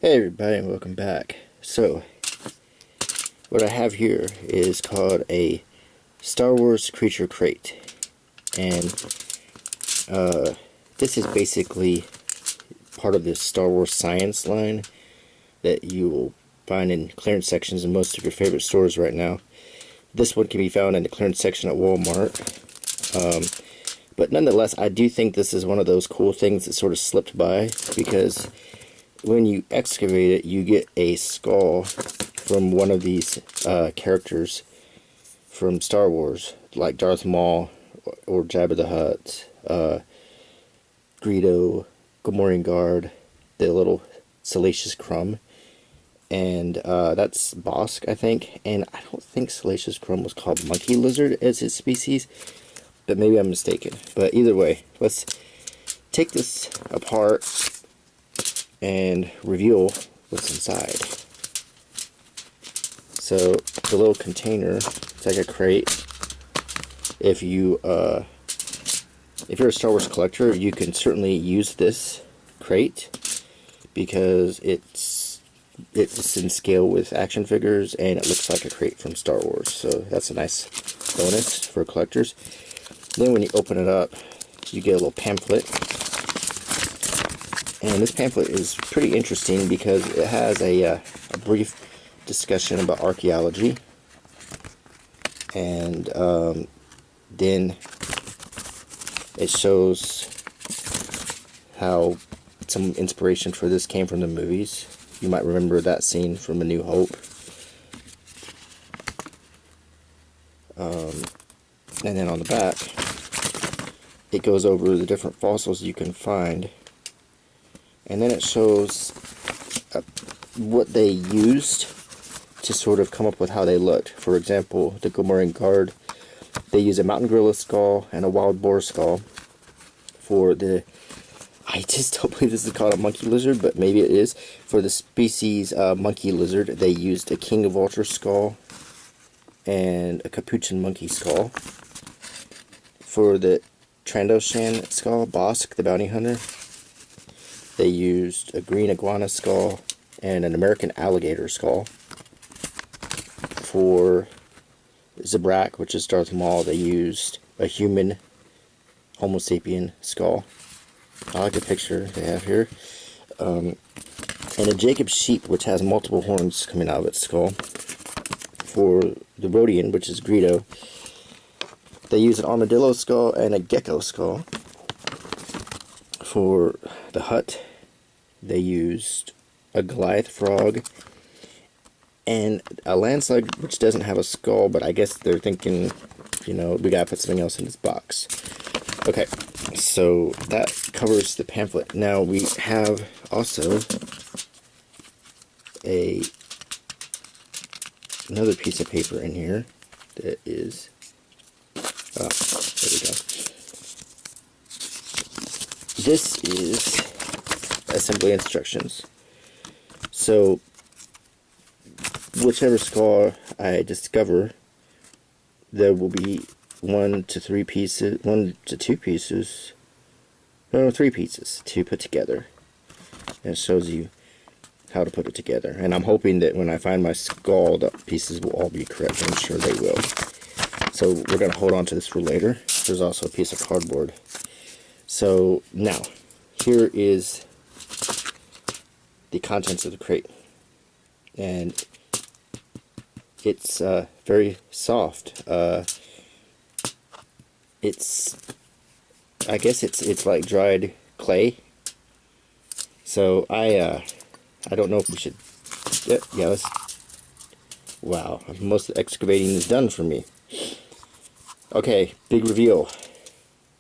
Hey everybody, and welcome back. So, what I have here is called a Star Wars Creature Crate. And this is basically part of the Star Wars science line that you will find in clearance sections in most of your favorite stores right now. This one can be found in the clearance section at Walmart. But nonetheless, I do think this is one of those cool things that sort of slipped by, because when you excavate it, you get a skull from one of these characters from Star Wars, like Darth Maul or Jabba the Hutt, Greedo, Gamorrean Guard, the little Salacious Crumb, and that's Bosk, I think. And I don't think Salacious Crumb was called Monkey Lizard as his species, but maybe I'm mistaken. But either way, let's take this apart and reveal what's inside. So the little container, it's like a crate. If you're a Star Wars collector, you can certainly use this crate because it's in scale with action figures and it looks like a crate from Star Wars. So that's a nice bonus for collectors. Then when you open it up, you get a little pamphlet. And this pamphlet is pretty interesting because it has a brief discussion about archaeology, and then it shows how some inspiration for this came from the movies. You might remember that scene from A New Hope. And then on the back, it goes over the different fossils you can find. And then it shows what they used to sort of come up with how they looked. For example, the Gamorrean Guard, they use a mountain gorilla skull and a wild boar skull. For the, I just don't believe this is called a monkey lizard, but maybe it is. For the species monkey lizard, they used a king of vulture skull and a capuchin monkey skull. For the Trandoshan skull, Bosk, the bounty hunter, they used a green iguana skull and an American alligator skull. For Zabrak, which is Darth Maul, they used a human Homo sapien skull. I like the picture they have here. And a Jacob sheep, which has multiple horns coming out of its skull. For the Rodian, which is Greedo, they used an armadillo skull and a gecko skull. For the Hutt, they used a Goliath frog and a landslide, which doesn't have a skull, but I guess they're thinking, we gotta put something else in this box. Okay, so that covers the pamphlet. Now we have also another piece of paper in here that is, there we go. This is assembly instructions. So whichever skull I discover, there will be 1 to 2 pieces, no, 3 pieces to put together. And it shows you how to put it together. And I'm hoping that when I find my skull, the pieces will all be correct. I'm sure they will. So we're going to hold on to this for later. There's also a piece of cardboard. So now, here is the contents of the crate. And it's very soft. I guess it's like dried clay. So I don't know if we should. Yeah. Wow, most of the excavating is done for me. Okay, big reveal.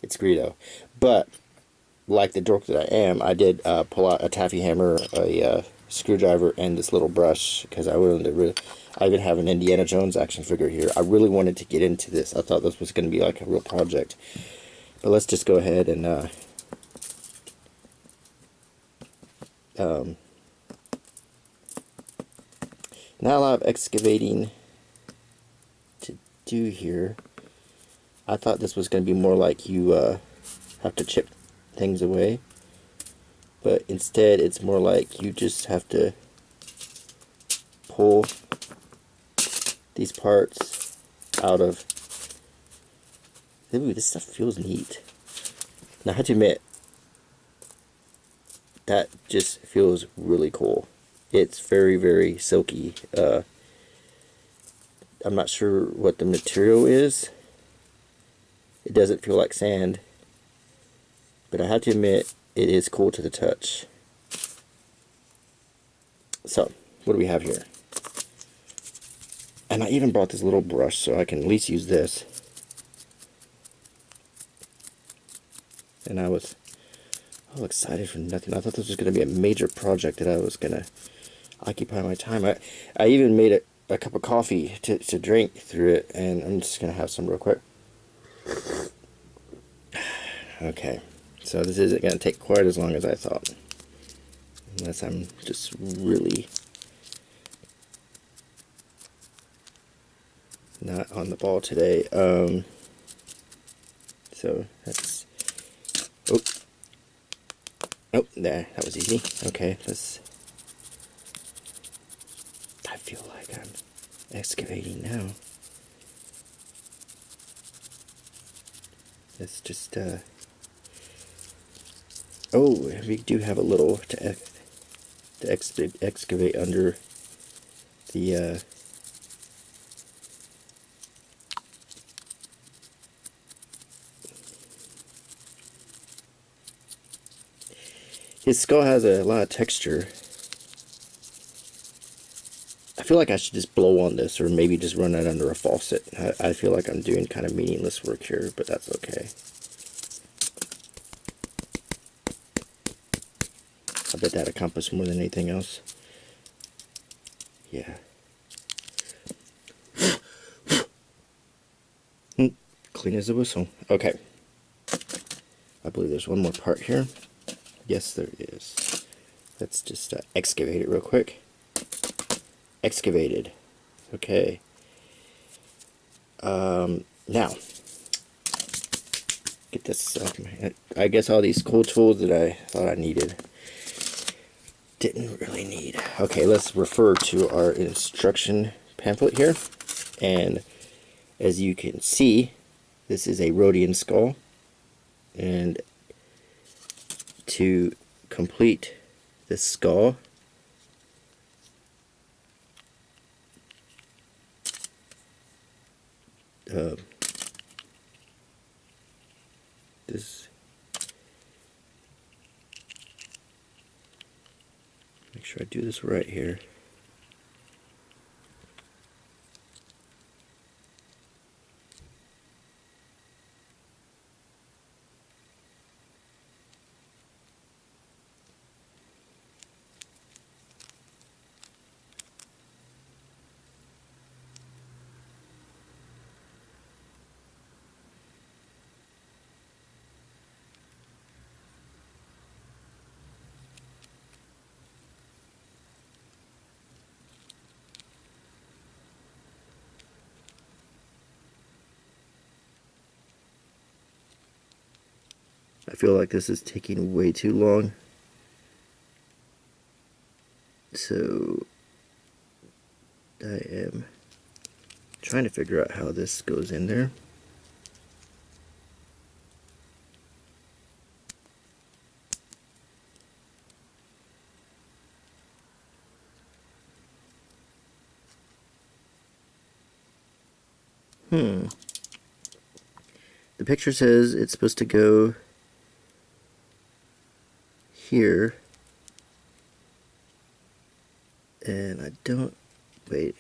It's Greedo, but like the dork that I am, I did pull out a taffy hammer, a screwdriver, and this little brush because I wanted to really. I even have an Indiana Jones action figure here. I really wanted to get into this. I thought this was going to be like a real project. But let's just go ahead and not a lot of excavating to do here. I thought this was going to be more like you have to chip things away. but instead it's more like you just have to pull these parts out of. Ooh, this stuff feels neat. Now I have to admit, that just feels really cool. It's very, very silky. I'm not sure what the material is. It doesn't feel like sand, but I have to admit, it is cool to the touch. So, what do we have here? And I even brought this little brush so I can at least use this. And I was all excited for nothing. I thought this was going to be a major project that I was going to occupy my time. I even made a cup of coffee to drink through it, and I'm just going to have some real quick. Okay, so this isn't going to take quite as long as I thought. Unless I'm just really not on the ball today. So that's... Oh, there, that was easy. Okay, let's... I feel like I'm excavating now. Let's just, oh, we do have a little to excavate under the, his skull has a lot of texture. I feel like I should just blow on this, or maybe just run it under a faucet. I feel like I'm doing kind of meaningless work here, but that's okay. I bet that accomplished more than anything else. Yeah. Clean as a whistle. Okay. I believe there's one more part here. Yes, there is. Let's just excavate it real quick. Excavated. Okay. Now, get this. I guess all these cool tools that I thought I needed didn't really need. Okay, let's refer to our instruction pamphlet here. And as you can see, this is a Rhodian skull. And to complete this skull, this, make sure I do this right here. I feel like this is taking way too long. So I am trying to figure out how this goes in there. The picture says it's supposed to go here. And I don't... Wait.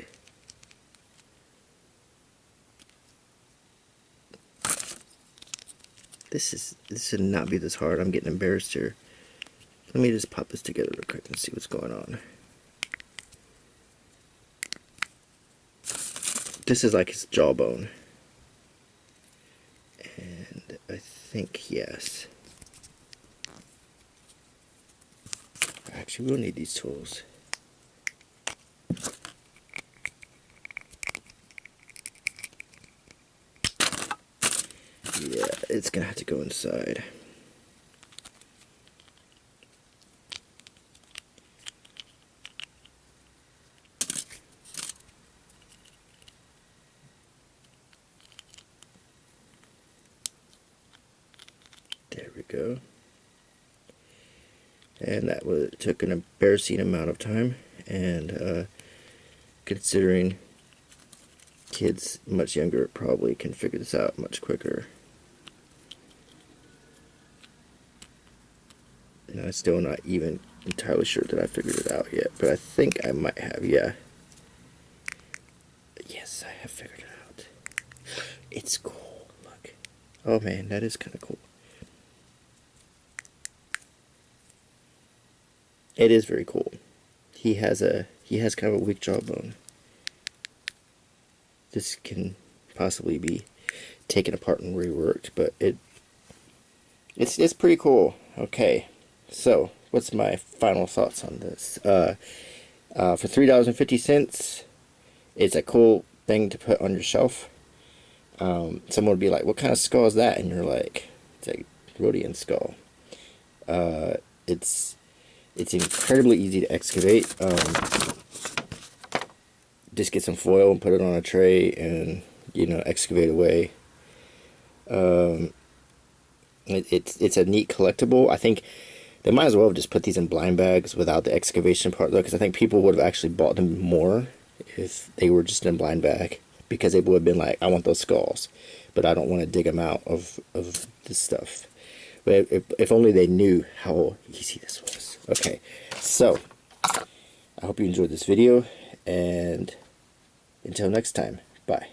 This should not be this hard. I'm getting embarrassed here. Let me just pop this together real quick and see what's going on. This is like his jawbone. And I think, yes. Actually, we'll need these tools. Yeah, it's gonna have to go inside. go. And that took an embarrassing amount of time, and considering kids much younger probably can figure this out much quicker. And I'm still not even entirely sure that I figured it out yet, but I think I might have, yeah. Yes, I have figured it out. It's cool, look. Oh man, that is kind of cool. It is very cool. He has kind of a weak jawbone. This can possibly be taken apart and reworked, but it's pretty cool. Okay, so what's my final thoughts on this? For $3.50, it's a cool thing to put on your shelf. Someone would be like, "What kind of skull is that?" And you're like, "It's a Rhodian skull." It's incredibly easy to excavate. Just get some foil and put it on a tray and, you know, excavate away. It's a neat collectible. I think they might as well have just put these in blind bags without the excavation part, though, because I think people would have actually bought them more if they were just in a blind bag, because they would have been like, I want those skulls, but I don't want to dig them out of this stuff. But if only they knew how easy this was. Okay, so I hope you enjoyed this video, and until next time, bye.